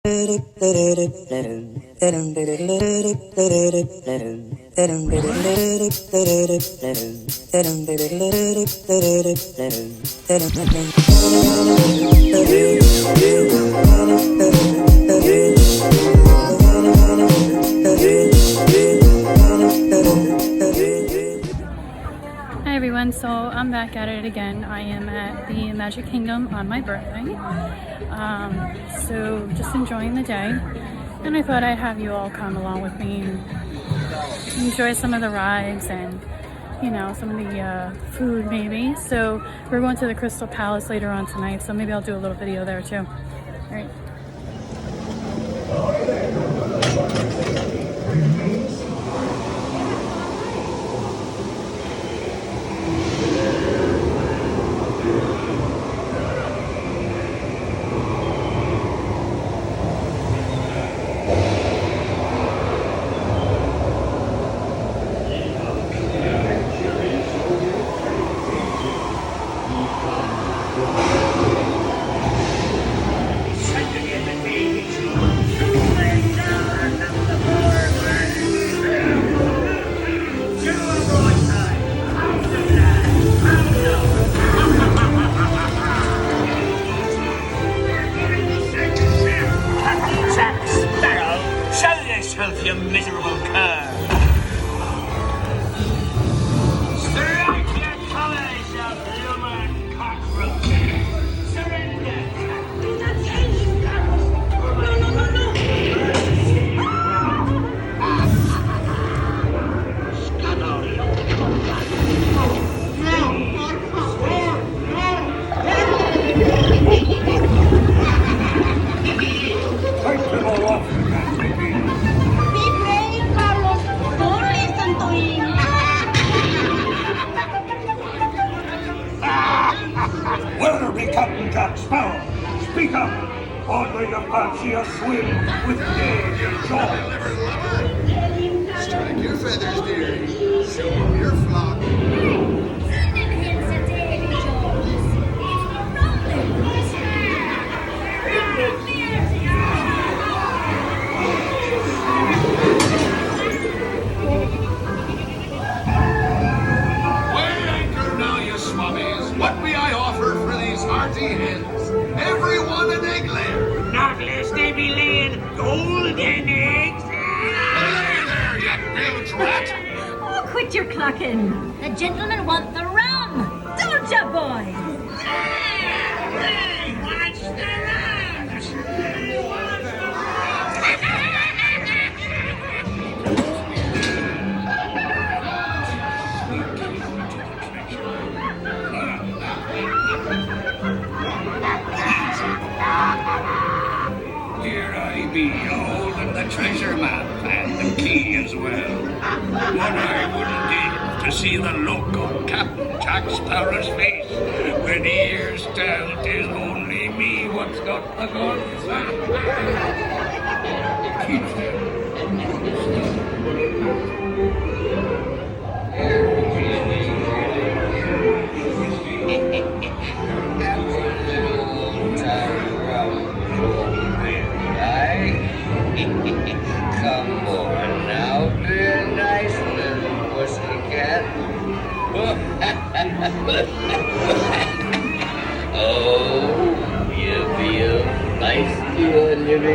Hi everyone, so I'm back at it again. I am at the Magic Kingdom on my birthday. So just enjoying the day, and I thought I'd have you all come along with me and enjoy some of the rides and, you know, some of the food maybe. So we're going to the Crystal Palace later on tonight, so maybe I'll do a little video there too. All right. You miserable cur! Strike your colors, you bloomin' cockroach! Surrender! Captain Jack Sparrow, speak up, or do you fancy a swim with Dave and John? Strike your feathers, dearie. Show them your flock. Weigh anchor now, you swabbies. What may I offer for these hearty hens? Every one an egg layer. Not lest they be laying golden eggs! Lay there, you bilge rat! Oh, quit your clucking. The gentlemen want the rum. Don't ya, boys? Hey, watch the rams! Here I be, holding the treasure map and the key as well. What I wouldn't give to see the look on Captain Jack Sparrow's face when he hears tell 'tis only me what's got the guns. Come on now, be a nice little pussycat. Oh, you be a feisty one, you be.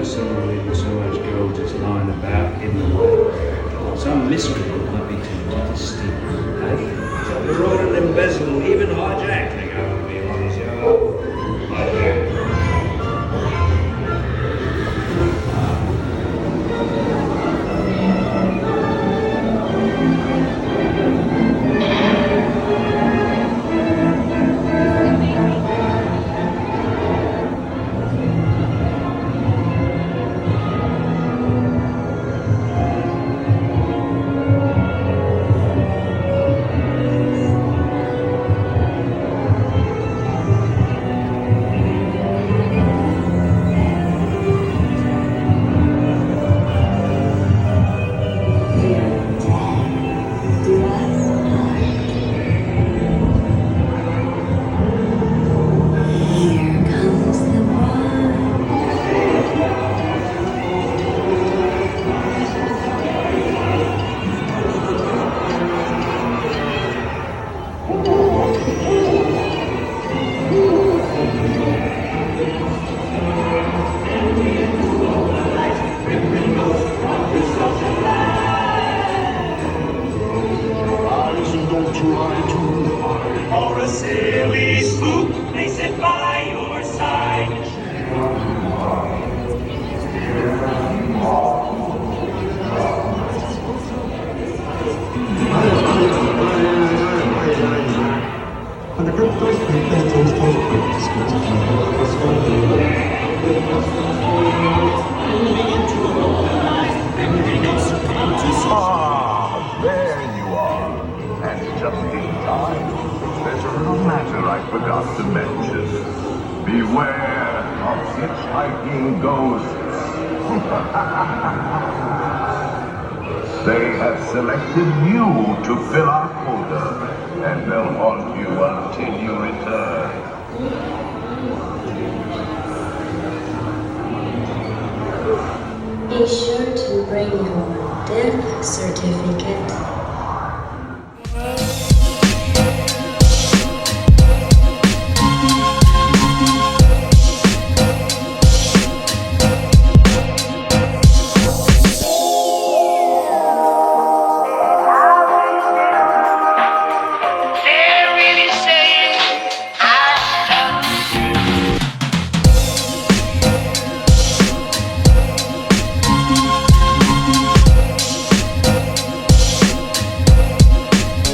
Someone leaving so much gold just lying about in the way. Some mystery might be tempted to steal. Hey, fraud and embezzle, even hijacking over me on his yard. Or a silly spook may sit by your side. Ah, there you are. And just in time. There's a little matter I forgot to mention. Beware of hitchhiking ghosts. They have selected you to fill our quota, and they'll haunt you until you return. Be sure to bring your death certificate.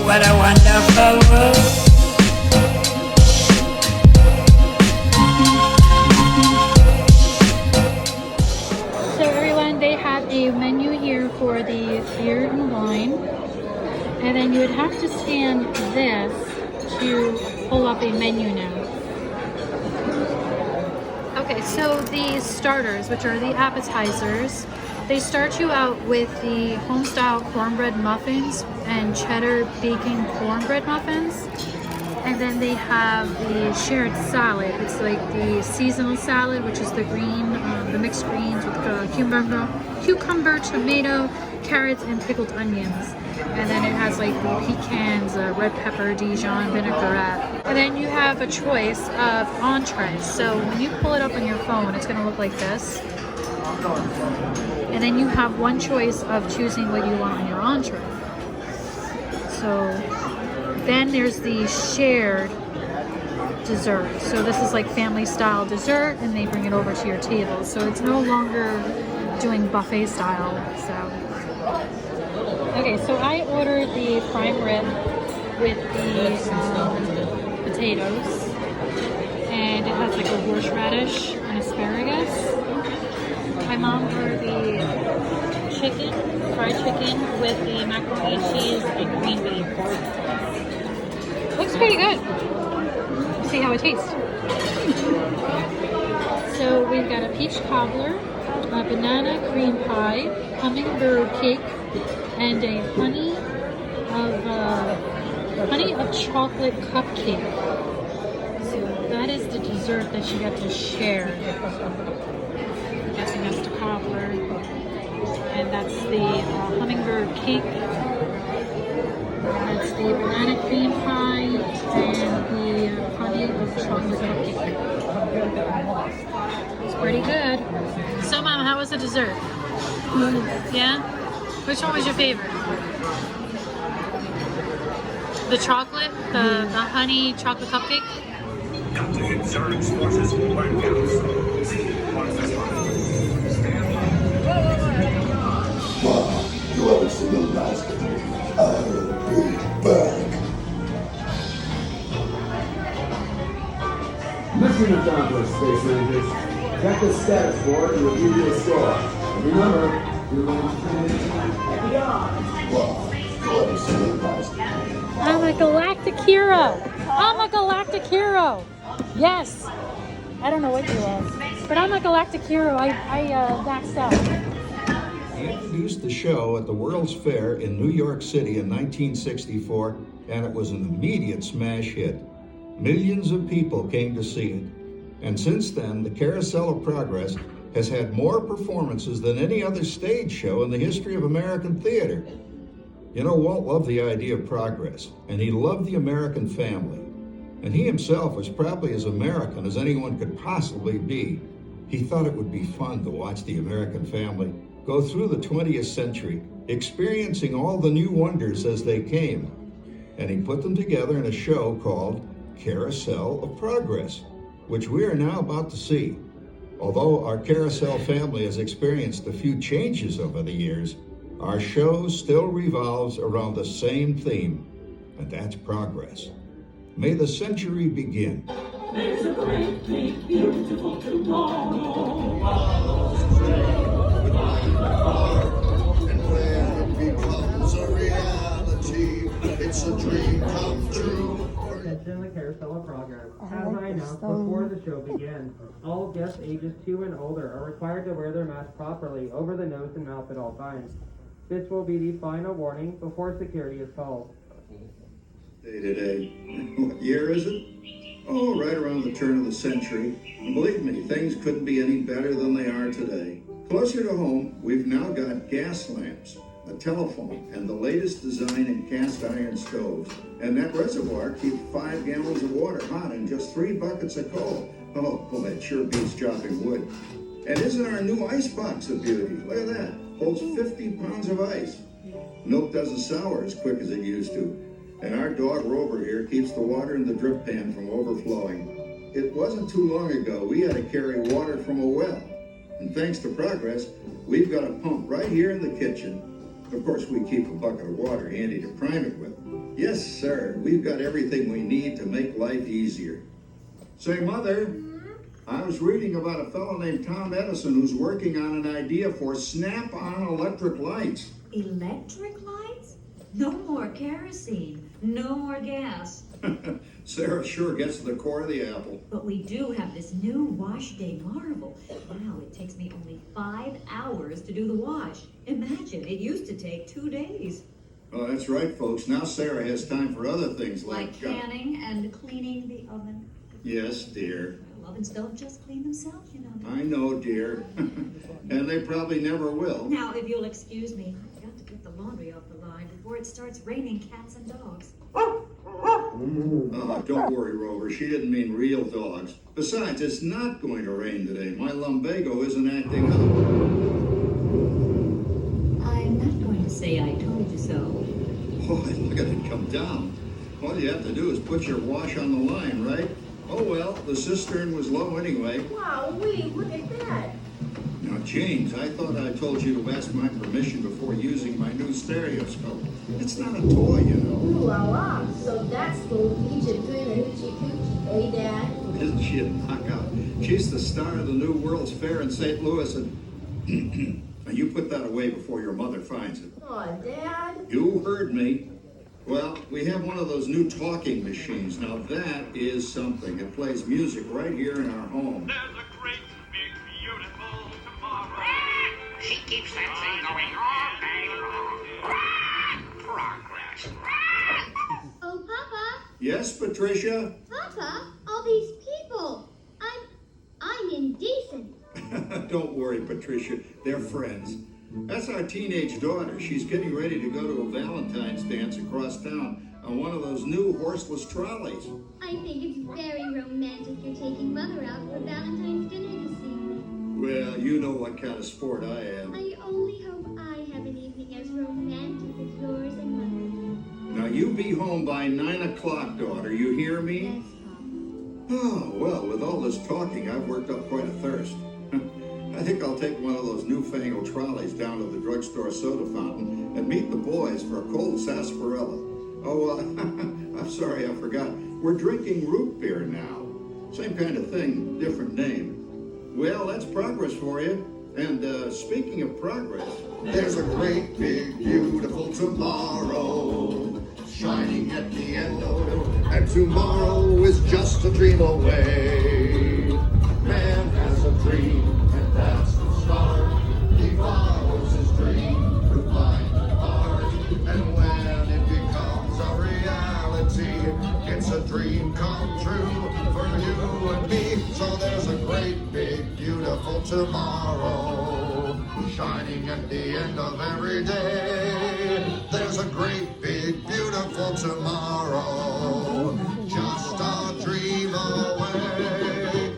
What a wonderful world. So everyone, they have a menu here for the beer and wine, and then you would have to scan this to pull up a menu now. Okay, so the starters, which are the appetizers, they start you out with the home-style cornbread muffins and cheddar bacon cornbread muffins. And then they have the shared salad. It's like the seasonal salad, which is the green, the mixed greens with cucumber, tomato, carrots, and pickled onions. And then it has like the pecans, red pepper, Dijon vinaigrette. And then you have a choice of entrees. So when you pull it up on your phone, it's gonna look like this. And then you have one choice of choosing what you want on your entree. So then there's the shared dessert. So this is like family style dessert, and they bring it over to your table. So it's no longer doing buffet style. So okay, so I ordered the prime rib with the potatoes, and it has like a horseradish and asparagus. My mom ordered the chicken, fried chicken with the macaroni and cheese and green beans. Looks pretty good. Let's see how it tastes. So we've got a peach cobbler, a banana cream pie, hummingbird cake, and a honey of chocolate cupcake. that is the dessert that you get to share. I'm guessing that's the cobbler. And that's the hummingbird cake. That's the banana cream pie and the honey of chocolate cupcake. It's pretty good. So, Mom, how was the dessert? Yeah? Which one was your favorite? The chocolate? The honey chocolate cupcake? Got to hit Zern's forces in one carousel. See what's this one. You haven't seen the last of me. I'll be back. Mission accomplished, Space Rangers. Check the status board and review your score. And remember, you're going to turn into beyond. Wow, you haven't seen the last of me. I'm a galactic hero. I'm a galactic hero. Yes. I don't know what you are, but I'm a galactic hero. I maxed out. He introduced the show at the World's Fair in New York City in 1964, and it was an immediate smash hit. Millions of people came to see it. And since then, the Carousel of Progress has had more performances than any other stage show in the history of American theater. You know, Walt loved the idea of progress, and he loved the American family. And he himself was probably as American as anyone could possibly be. He thought it would be fun to watch the American family go through the 20th century, experiencing all the new wonders as they came. And he put them together in a show called Carousel of Progress, which we are now about to see. Although our Carousel family has experienced a few changes over the years, our show still revolves around the same theme, and that's progress. May the century begin. There's a great, big, beautiful tomorrow. And when it becomes a reality, it's a dream come true. Attention, the Carousel of Progress. As I announced before the show begins, all guests ages 2 and older are required to wear their mask properly over the nose and mouth at all times. This will be the final warning before security is called. Day today. What year is it? Oh, right around the turn of the century. And believe me, things couldn't be any better than they are today. Closer to home, we've now got gas lamps, a telephone, and the latest design in cast iron stoves. And that reservoir keeps 5 gallons of water hot in just 3 buckets of coal. Oh, well, that sure beats chopping wood. And isn't our new ice box a beauty? Look at that. Holds 50 pounds of ice. Milk doesn't sour as quick as it used to. And our dog Rover here keeps the water in the drip pan from overflowing. It wasn't too long ago we had to carry water from a well. And thanks to progress, we've got a pump right here in the kitchen. Of course, we keep a bucket of water handy to prime it with. Yes, sir, we've got everything we need to make life easier. Say, Mother, I was reading about a fellow named Tom Edison who's working on an idea for snap-on electric lights. Electric lights? No more kerosene. No more gas. Sarah sure gets to the core of the apple. But we do have this new wash day marvel. Wow, it takes me only 5 hours to do the wash. Imagine, it used to take 2 days. Oh, that's right, folks. Now Sarah has time for other things Like canning and cleaning the oven. Yes, dear. Ovens don't just clean themselves, you know. I know, dear. And they probably never will. Now, if you'll excuse me, I've got to get the laundry off the line before it starts raining cats and dogs. Oh, don't worry, Rover. She didn't mean real dogs. Besides, it's not going to rain today. My lumbago isn't acting up. I'm not going to say I told you so. Boy, look at it come down. All you have to do is put your wash on the line, right? Oh, well, the cistern was low anyway. Wow, look at that. Now, James, I thought I told you to ask my permission before using my new stereoscope. It's not a toy, you know. Ooh la la. So that's little Peach doing a hoochie coochie, eh, Dad? Isn't she a knockout? She's the star of the new World's Fair in St. Louis, and you put that away before your mother finds it. Oh, Dad. You heard me. Well, we have one of those new talking machines. Now that is something. It plays music right here in our home. There's a great, big, beautiful tomorrow. She keeps that thing going all day long. Progress. Oh, Papa. Yes, Patricia? Papa, all these people decent. Don't worry, Patricia. They're friends. That's our teenage daughter. She's getting ready to go to a Valentine's dance across town on one of those new horseless trolleys. I think it's very romantic you're taking Mother out for Valentine's dinner this evening. Well, you know what kind of sport I am. I only hope I have an evening as romantic as yours and Mother's. Now, you be home by 9 o'clock, daughter. You hear me? Yes, Papa. Oh, well, with all this talking, I've worked up quite a thirst. I think I'll take one of those newfangled trolleys down to the drugstore soda fountain and meet the boys for a cold sarsaparilla. Oh, I'm sorry, I forgot. We're drinking root beer now. Same kind of thing, different name. Well, that's progress for you. And speaking of progress, There's a great, big, beautiful tomorrow shining at the end of it. And tomorrow is just a dream away. Man has a dream, and that's the start. He follows his dream with mind and heart. And when it becomes a reality, it's a dream come true for you and me. So there's a great, big, beautiful tomorrow shining at the end of every day. There's a great, big, beautiful tomorrow, just a dream away.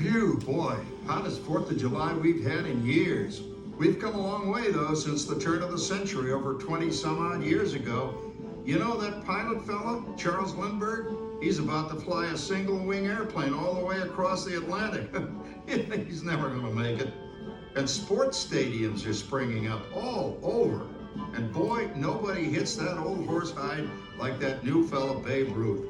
phew, boy, hottest 4th of July we've had in years. We've come a long way, though, since the turn of the century, over 20-some-odd years ago. You know that pilot fella, Charles Lindbergh? He's about to fly a single-wing airplane all the way across the Atlantic. He's never going to make it. And sports stadiums are springing up all over. And boy, nobody hits that old horsehide like that new fella Babe Ruth.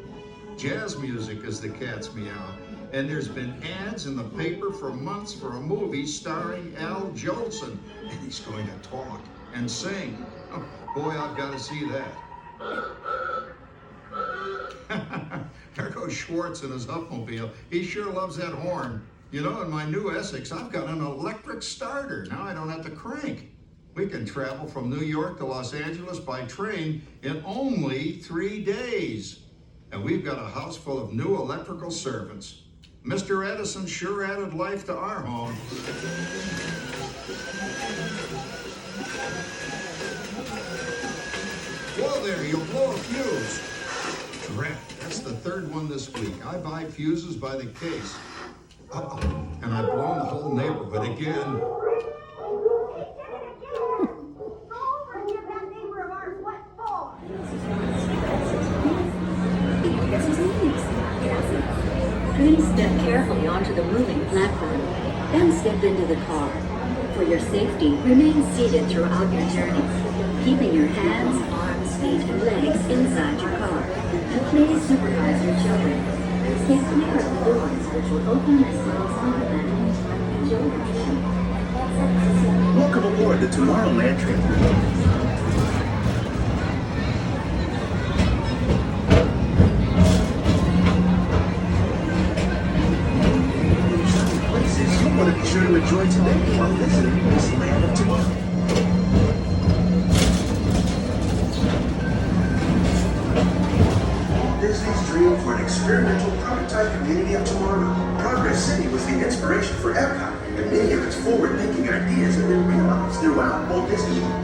Jazz music is the cat's meow. And there's been ads in the paper for months for a movie starring Al Jolson. And he's going to talk and sing. Oh, boy, I've got to see that. There goes Schwartz in his Upmobile. He sure loves that horn. You know, in my new Essex, I've got an electric starter. Now I don't have to crank. We can travel from New York to Los Angeles by train in only 3 days. And we've got a house full of new electrical servants. Mr. Edison sure added life to our home. Whoa there, you'll blow a fuse. Drat, that's the 3rd one this week. I buy fuses by the case. Uh-oh, and I've blown the whole neighborhood again. Please step carefully onto the moving platform, then step into the car. For your safety, remain seated throughout your journey, keeping your hands, arms, feet, and legs inside your car. And please supervise your children. Stay clear of the doors, which will open themselves automatically. Enjoy your trip. Welcome aboard the Tomorrowland train. You want to be sure to enjoy today while visiting this land of tomorrow. Disney's dream for an experimental prototype community of tomorrow. Progress City was the inspiration for Epcot, and many of its forward-thinking ideas have been realized throughout Walt Disney World.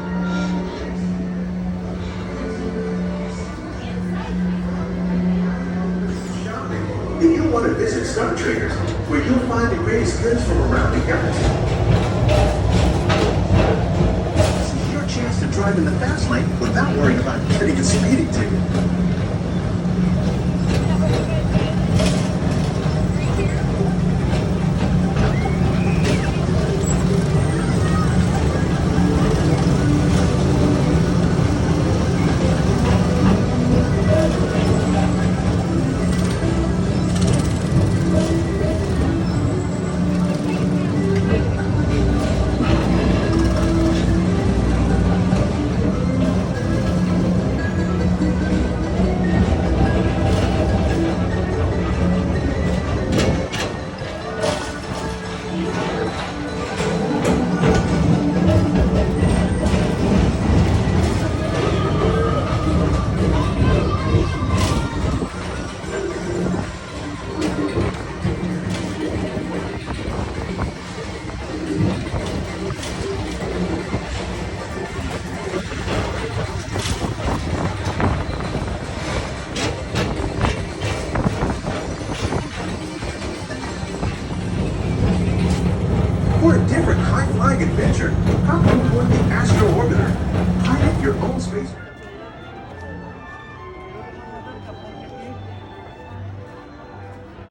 If you want to visit Star Traders, where you'll find the greatest goods from around the galaxy. This is your chance to drive in the fast lane without worrying about getting a speeding ticket. For a different high-flying adventure, hop on board the Astro Orbiter. Pilot your own space.